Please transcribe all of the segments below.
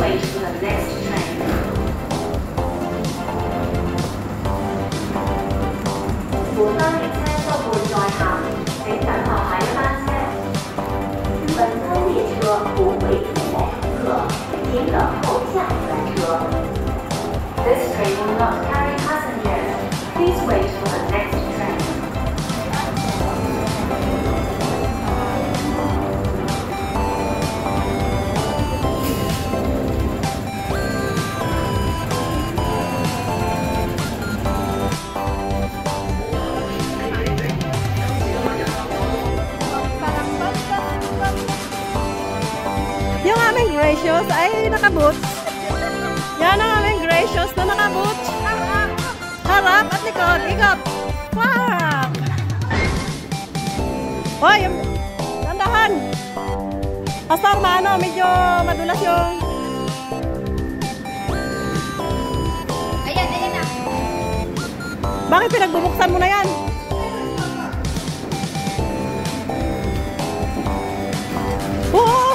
wait for the next train. 我方列车到过在行，请等候下一班车。本班列车不会接载乘客，请等候下一班车。This train will not carry passengers. Please wait for the next train. 'Yung aming gracious ay naka-boots. Yan ang aming gracious na naka-boots. Harap at likod. Ikot. Fuck! Hoy! Tandahan! Pastor, medyo madulas yung... Ayan na. Bakit pinagbubuksan mo na yan? Oo!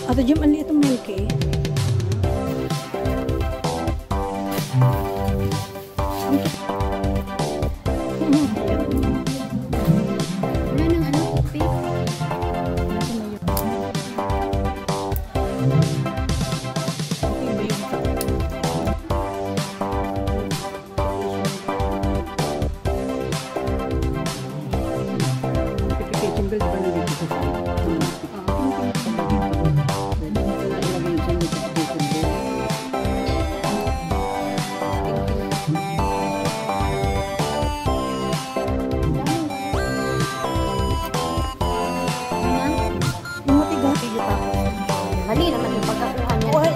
Ato dyan, ang liit ang milky. Wala nang ano, pig. Mali naman yung pagkakuha niya. Oh, ay,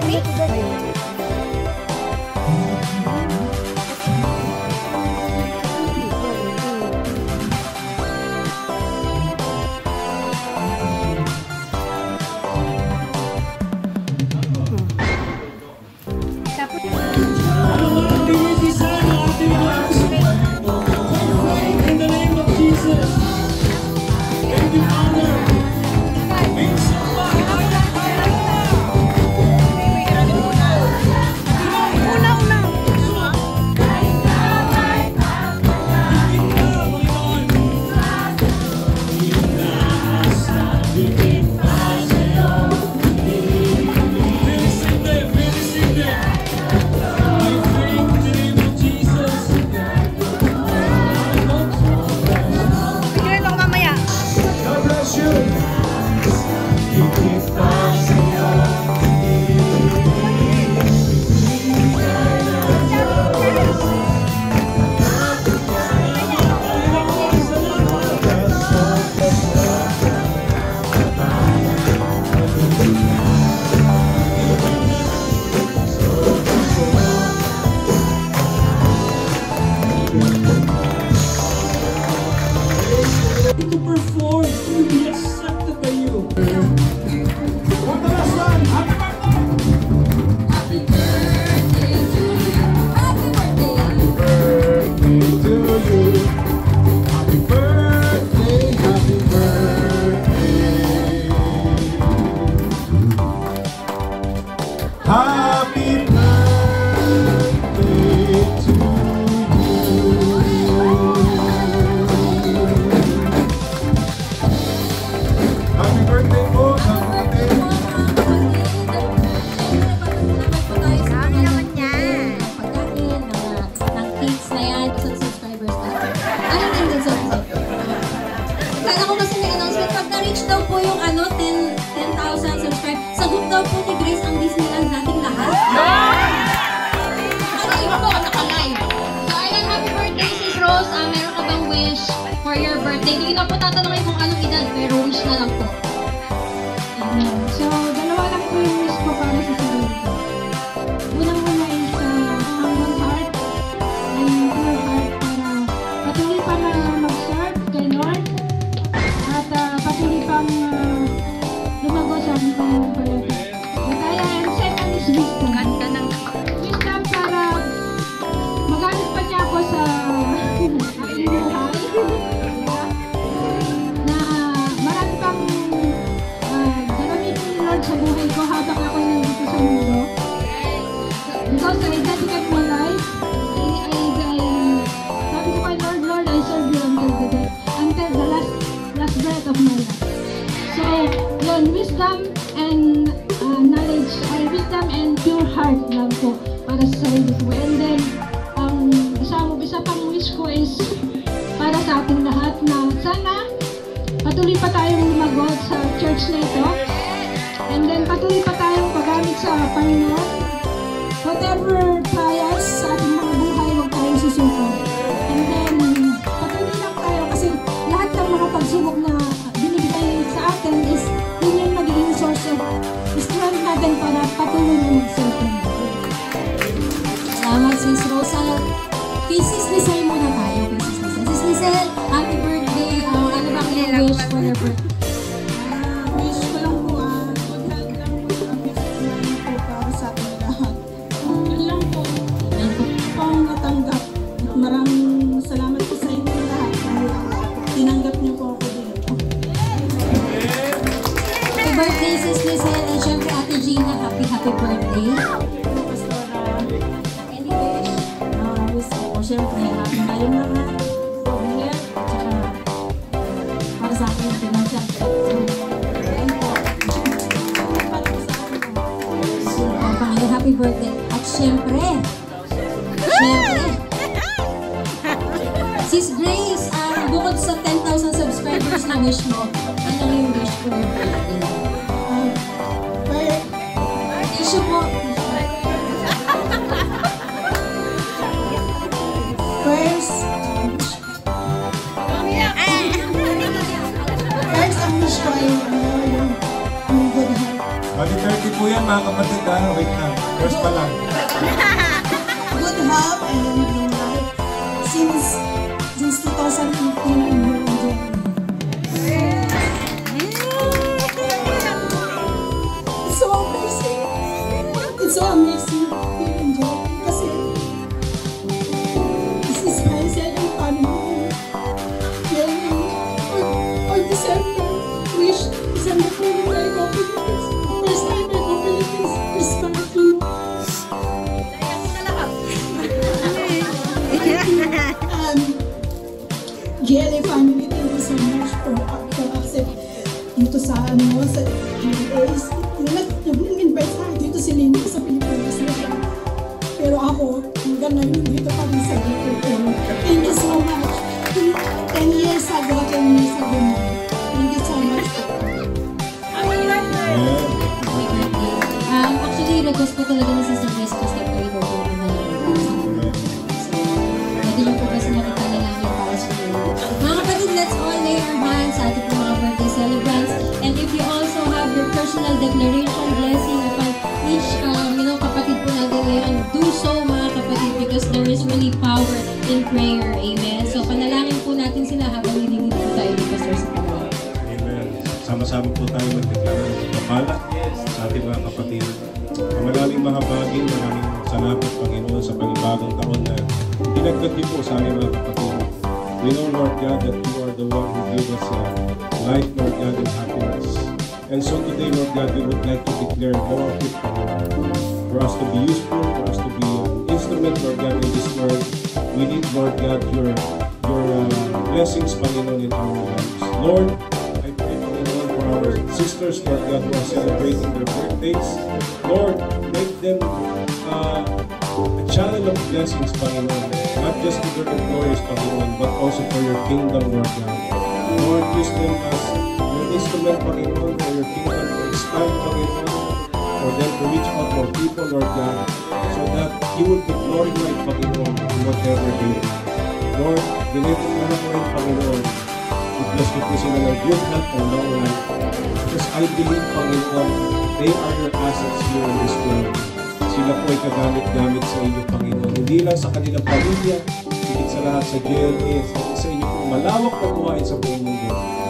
In the name of Jesus, thank you, Father. To perform, to be accepted by you. One last one. Happy birthday. Happy birthday to you. Happy birthday to you. Happy birthday. Happy birthday. Happy birthday to you. Kala ko kasi may announcement. Pag na-reach daw po yung 10,000 subscribers, sagot daw po ni Grace ang Disneyland nating lahat. Nakalive po, nakalive. So, ayan, happy birthday, Sis Rose. Meron ka bang wish for your birthday? Hindi na po tatanungin kung anong edad, pero wish na lang po. So, dalawa lang po yung wish ko para sa sarili ko. Unang-una is humble heart and pure heart para patuloy pa na mag-serve kay Lord at patuloy pang lumago sa aking pananampalataya. And second is wisdom. Wisdom para magamit pa niya ako sa aking buhay. Na marami pang gagamitin ni Lord sa buhay ko habang ako nandito sa mundo. Because I dedicate my life, sabi ko kay Lord, Lord, I serve you until the last breath of my life. So, yun, wisdom and knowledge, wisdom and pure heart lang po para sa sarili ko. And then, isa pang wish ko is para sa ating lahat na sana patuloy pa tayong lumagot sa church na ito. And then patuloy pa tayong paggamit sa Panginoon. Whatever trials sa ating mga buhay, huwag tayong susuko. And then patuloy lang tayo kasi lahat ng mga pagsubok na binibigay sa atin is yun yung magiging source of strength natin para patuloy na mag-serve. Salamat, Sis Rosa. Sis Lizelle muna tayo. Sis Lizelle, happy birthday. Ano ba ang wish for your birthday? Wish ko lang po, good health lang po, lang po para sa ating lahat. Yun lang po. Po ang natanggap. Maraming salamat po sa inyo lahat. Tinanggap niyo po ako dito. Happy birthday, Sis Lizelle. And syempre, Ate Gina, happy birthday. Any wish? Wish ko, syempre, happy tayong lahat. Good health, at saka para sa akin yung financial. Happy birthday. At syempre, Sis Grace, bukod sa 10,000 subscribers na wish mo, ano yung wish for your birthday? Issue po. First, ang wish ko ay yung good health. Bali 30 po yan mga kapatid. Wait na. First pa lang. Good health and yung life. Since 2015, I'm here in Germany. It's so amazing. It's so amazing here in Germany. Kasi this is my second family. On December, December 20, I go Philippines. First time I go Philippines, this country. GLA family, thank you so much for accept dito sa sa GLAs. Nag-invite sa dito si Lindy sa Pilipinas na siya. Pero ako, hanggang ngayon dito pa rin sa dito. Thank you so much. 10 years ago. Thank you so much. Actually, request ko talaga ni Sister Grace kasi pwede ko po na pwede nyo po kasi nakitala namin para sa inyo. Mga kapatid, let's all lay our hands sa ating mga birthday celebrants. And if you also have your personal declaration, blessing upon each kapatid po natin ngayon, do so mga kapatid because there is really power in prayer. Amen. So, panalangin po natin sila habang nilingid po tayo ni Pastor sa Panginoon. Amen. Sama-sama po tayo magdeklara ng kapala sa ating mga kapatid. Maraming mga bagay, maraming salamat Panginoon sa panibagong taon na pinagkat niyo po sa aming mga kapatid. We know, Lord God, that you are the one who gave us life, Lord God, and happiness. And so today, Lord God, we would like to declare more of it, for us to be useful, for us to be an instrument, Lord God, in this world. We need, Lord God, your blessings, Panginoon, in our lives. Lord, I pray, Panginoon, for our sisters, Lord God, who are celebrating their birthdays. Lord, make them a channel of blessings, Panginoon, not just to their employers, Panginoon, but also for your kingdom, Lord God. Lord, use them as your instrument, Panginoon, for your kingdom to expand, Panginoon, for them to reach out more people, Lord God, so that you will be glorified, Panginoon, in whatever they do. Lord, deliver mo na po rin, Panginoon. I-bless mo po sila ng good health and long life. Because I believe, Panginoon, they are your assets here in this world. Sila po ay kagamit-gamit sa inyo, Panginoon. Hindi lang sa kanilang pamilya, higit sa lahat sa JLS, sa inyo po malawak na buhayin sa buong mundo.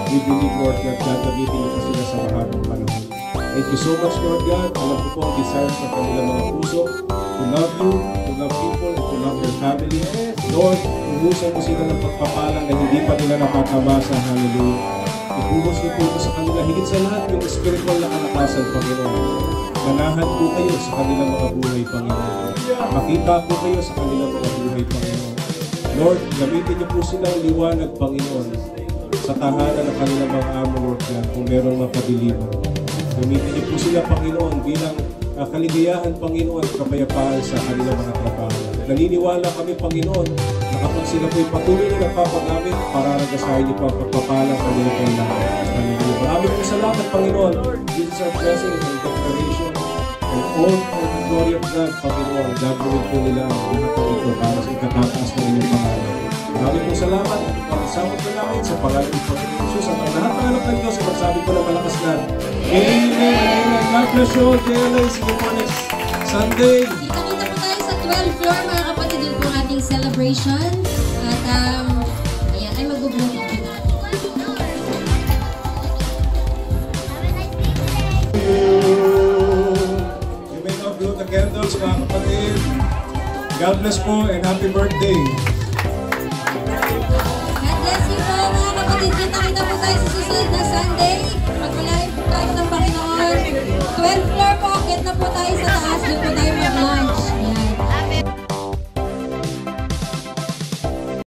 We believe, Lord God, gagamitin niyo po sila sa mahabang panahon. Thank you so much, Lord God. Alam ko po ang desires ng kanilang mga puso to love you, to love people, and to love their family. Lord, ubusan mo sila ng pagpapala na hindi pa nila nakakamasa. Hallelujah. Ibuhos niyo po ito sa kanila. Higit sa lahat, yung spiritual na kalakasan, Panginoon. Manahan po kayo sa kanilang mga buhay, Panginoon. Makita po kayo sa kanilang mga buhay, Panginoon. Lord, gamitin niyo po silang liwanag, Panginoon, sa tahanan ng kanilang mga amo, Lord God, kung merong makadiliman. Gamitin niyo po sila, Panginoon, bilang kaligayahan, Panginoon, at kapayapaan sa kanilang mga trabaho. Naniniwala kami, Panginoon, na kapag sila po'y patuloy na nagpapagamit, pararagasahin niyo pa ang pagpapala sa kanilang kailangan. Maraming po salamat, Panginoon. This is our blessing and declaration. And all for the glory of God, Panginoon, gagawin po nila ang lahat ng ito para sa ikatataas ng inyong pangalan. Maraming po salamat at ipagsamot ko namin sa pangalan ng Panginoon Jesus at ang lahat ng anak ng Diyos ay magsabi ko na malakas na Amen! Amen! God bless you all, JLA. See you po next Sunday. Kita-kita po tayo sa 12th floor, mga kapatid, yun po ang ating celebration. At, ayan, ay mag-blow up na. You may now blow the candles, mga kapatid. God bless po and happy birthday. God bless you po, mga kapatid. Kita-kita po tayo sa susunod na Sunday. Magpalain po tayo ng Panginoon. 12th floor po, akit na po tayo sa taas. Doon po tayo